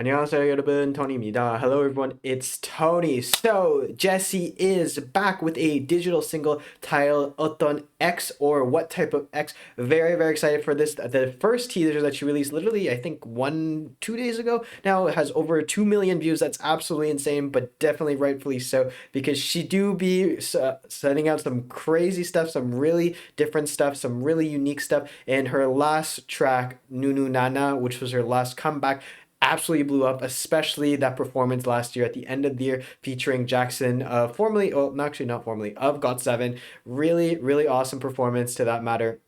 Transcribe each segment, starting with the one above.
안녕하세요, 여러분. Tony입니다. Hello, everyone. It's Tony. So, Jessi is back with a digital single titled 어떤 X or What Type of X. Very, very excited for this. The first teaser that she released literally, I think, 2 days ago. Now it has over 2 million views. That's absolutely insane, but definitely rightfully so because she do be setting out some crazy stuff, some really different stuff, some really unique stuff. And her last track, NUNU NANA, which was her last comeback, absolutely blew up, especially that performance last year at the end of the year featuring Jackson, formerly, oh, no, actually not formerly, of GOT7. Really, really awesome performance to that matter.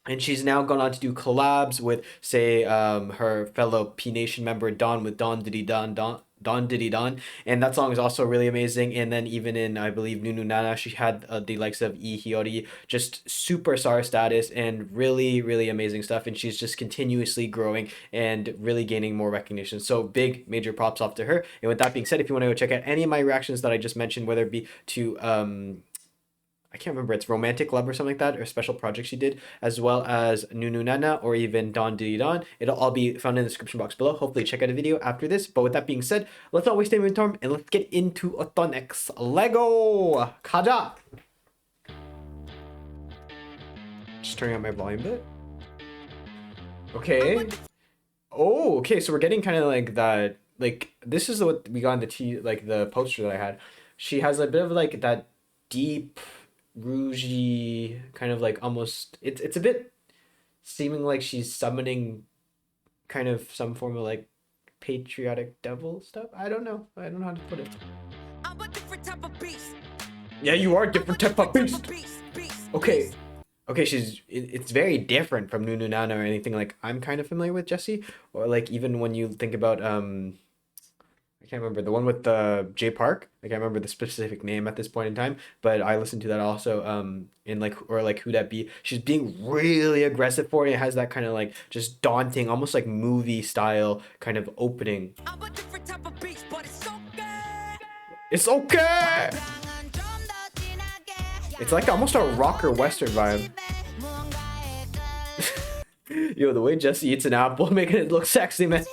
And she's now gone on to do collabs with, say, her fellow P Nation member Don with Don Diddy Don Diddy Don, and that song is also really amazing. And then even in, I believe, NUNU NANA, she had the likes of Lee Hyori, just superstar status and really, really amazing stuff. And she's just continuously growing and really gaining more recognition. So big, major props off to her. And with that being said, if you want to go check out any of my reactions that I just mentioned, whether it be to I can't remember, it's Romantic Love or something like that, or a special project she did, as well as NUNU NANA or even Don Diddy Don. It'll all be found in the description box below. Hopefully check out a video after this. But with that being said, let's not waste any more time and let's get into 어떤 X. Lego! 가자! Just turning on my volume a bit. Okay. Oh, okay, so we're getting kind of like that, like, this is what we got in the poster that I had. She has a bit of like that deep rougey kind of like almost it's a bit seeming like she's summoning kind of some form of like patriotic devil stuff. I don't know how to put it. I'm a different type of beast. Yeah, you are a different type of beast. Okay, it's very different from NUNU NANA or anything like I'm kind of familiar with Jessi, or like even when you think about I can't remember the one with the J Park. I can't remember the specific name at this point in time, but I listened to that also. In like, or like Who Dat Be. She's being really aggressive for it. It has that kind of like just daunting, almost like movie style kind of opening. I'm a different type of beast, but it's okay. It's okay. It's like almost a rocker western vibe. Yo, the way Jessi eats an apple, making it look sexy, man.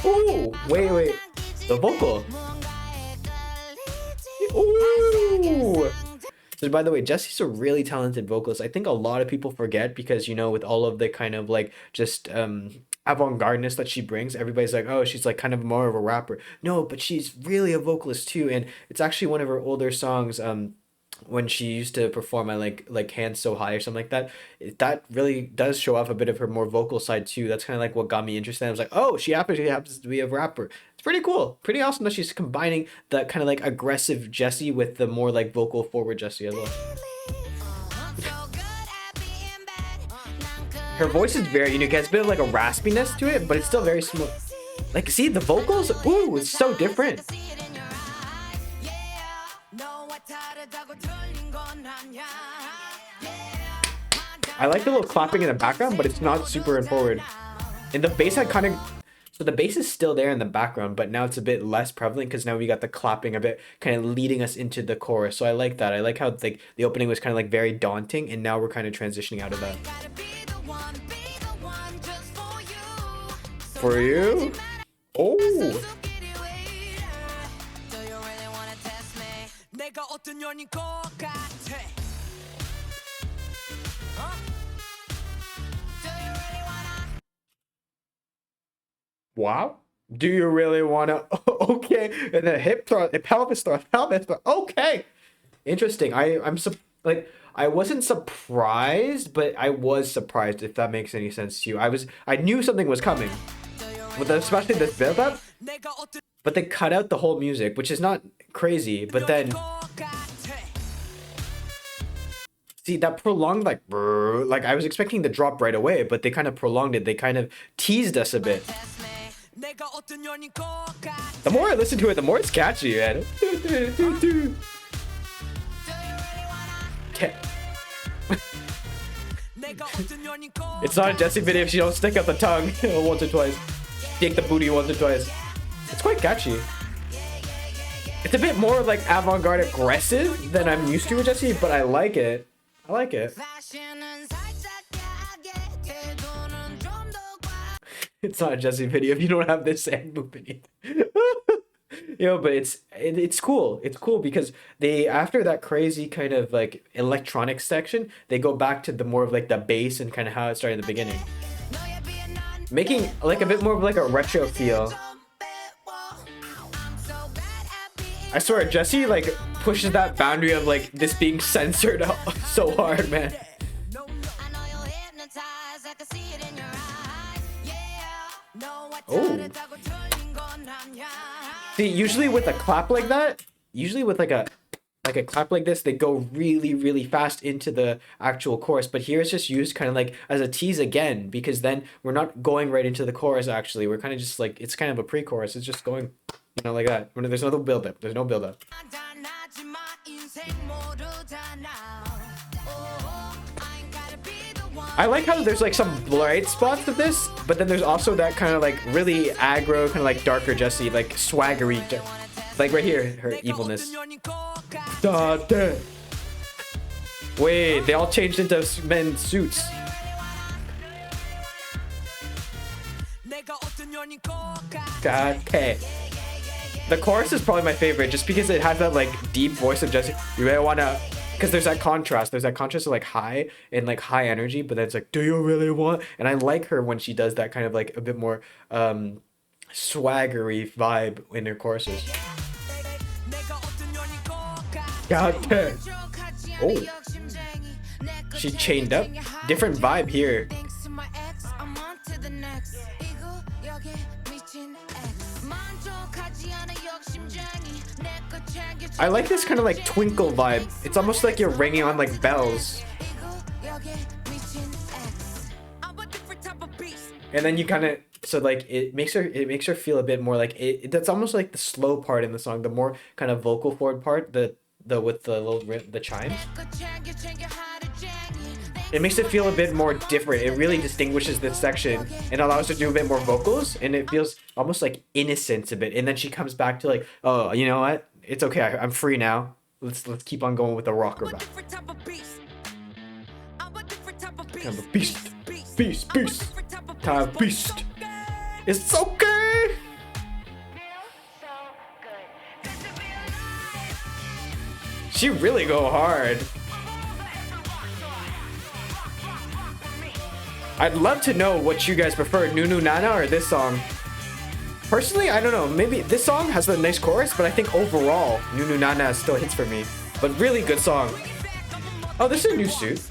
Ooh, wait. The vocal. Ooh. So by the way, Jessi's a really talented vocalist. I think a lot of people forget because, you know, with all of the kind of like just avant-gardeness that she brings, everybody's like, oh, she's like kind of more of a rapper. No, but she's really a vocalist too. And it's actually one of her older songs, when she used to perform at like Hands So High or something like that. That really does show off a bit of her more vocal side too. That's kind of like what got me interested. I was like, oh, she happens to be a rapper. It's pretty cool, pretty awesome that she's combining that kind of like aggressive Jessi with the more like vocal forward Jessi as well. Her voice is very unique. It has a bit of like a raspiness to it, but it's still very smooth. Like, see the vocals? Ooh, it's so different. I like the little clapping in the background, but it's not super in forward. And the bass had kind of, so the bass is still there in the background, but now it's a bit less prevalent because now we got the clapping a bit kind of leading us into the chorus. So I like that. I like how like the opening was kind of like very daunting, and now we're kind of transitioning out of that. For you? Oh. Wow. Do you really want to? Okay. And then hip thrust, pelvis thrust. Okay. Interesting. I wasn't surprised, but I was surprised, if that makes any sense to you. I knew something was coming, with especially this build up, but they cut out the whole music, which is not crazy. But then, see that prolonged like I was expecting the drop right away, but they kind of prolonged it. They kind of teased us a bit. The more I listen to it, the more it's catchy, man. It's not a Jessi video if she don't stick out the tongue once or twice. Stick the booty once or twice. It's quite catchy. It's a bit more like avant-garde aggressive than I'm used to with Jessi, but I like it. I like it. It's not a Jessi video if you don't have this hand movement. But it's cool. It's cool because they, after that crazy kind of like electronic section, they go back to the more of like the bass and kind of how it started in the beginning, making like a bit more of like a retro feel. I swear, Jessi like pushes that boundary of like this being censored so hard, man. Oh. See, usually with a clap like that, usually with like a clap like this, they go really, really fast into the actual chorus. But here it's just used kind of like as a tease again, because then we're not going right into the chorus actually. We're kind of just like, it's kind of a pre-chorus. It's just going, like that. When there's no build-up. There's no build-up. I like how there's like some bright spots of this, but then there's also that kind of like really aggro, kind of like darker Jessi, like swaggery, like right here, her evilness. Wait, they all changed into men's suits. Okay. The chorus is probably my favorite just because it has that like deep voice of Jessi. You really wanna, because there's that contrast. There's that contrast of like high and like high energy, but then it's like, do you really want? And I like her when she does that kind of like a bit more swaggery vibe in her choruses. Okay. Oh, she chained up. Different vibe here. I like this kind of like twinkle vibe. It's almost like you're ringing on like bells. And then you kind of, so like it makes her feel a bit more like that's almost like the slow part in the song, the more kind of vocal forward part, the with the little the chimes. It makes it feel a bit more different. It really distinguishes this section and allows her to do a bit more vocals, and it feels almost like innocent a bit. And then she comes back to like, oh, you know what? It's okay. I'm free now. Let's keep on going with the rocker vibe. Kind of a beast. Kind of beast. It's okay. She really go hard. I'd love to know what you guys prefer, NUNU NANA or this song. Personally, I don't know. Maybe this song has a nice chorus, but I think overall, NUNU NANA still hits for me. But really good song. Oh, this is a new suit.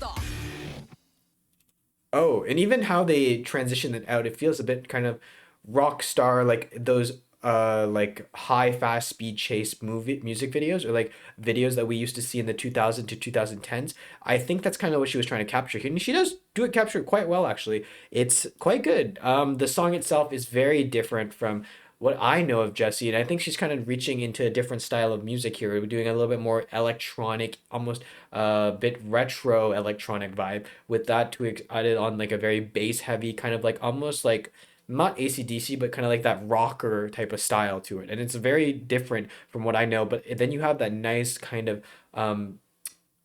Oh, and even how they transition it out, it feels a bit kind of rock star, like those like high fast speed chase music videos, or like videos that we used to see in the 2000 to 2010s. I think that's kind of what she was trying to capture here, and she does capture it quite well actually. It's quite good. The song itself is very different from what I know of Jessi, and I think she's kind of reaching into a different style of music here. We're doing a little bit more electronic, almost a bit retro electronic vibe, with that to added on like a very bass heavy kind of like almost like not AC/DC, but kind of like that rocker type of style to it. And it's very different from what I know. But then you have that nice kind of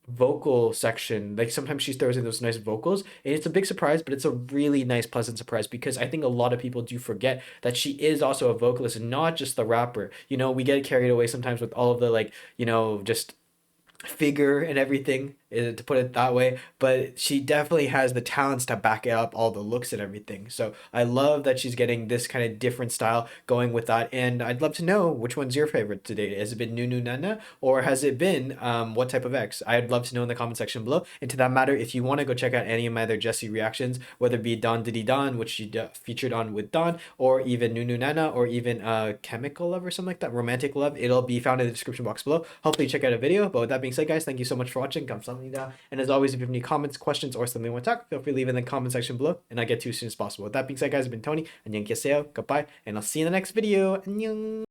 vocal section. Like sometimes she throws in those nice vocals, and it's a big surprise, but it's a really nice, pleasant surprise, because I think a lot of people do forget that she is also a vocalist and not just the rapper. We get carried away sometimes with all of the like, just figure and everything, to put it that way, but she definitely has the talents to back it up, all the looks and everything. So I love that she's getting this kind of different style going with that, and I'd love to know which one's your favorite today. Has it been NUNU NANA, or has it been what type of X? I'd love to know in the comment section below. And to that matter, if you want to go check out any of my other Jessi reactions, whether it be Don Diddy Don, which she featured on with Don, or even NUNU NANA, or even Chemical Love or something like that, Romantic Love, it'll be found in the description box below. Hopefully check out a video. But with that being said, guys, thank you so much for watching. And as always, if you have any comments, questions, or something you want to talk, feel free to leave in the comment section below, and I'll get to you as soon as possible. With that being said, guys, I've been Tony. 안녕히 계세요. Goodbye, and I'll see you in the next video. 안녕.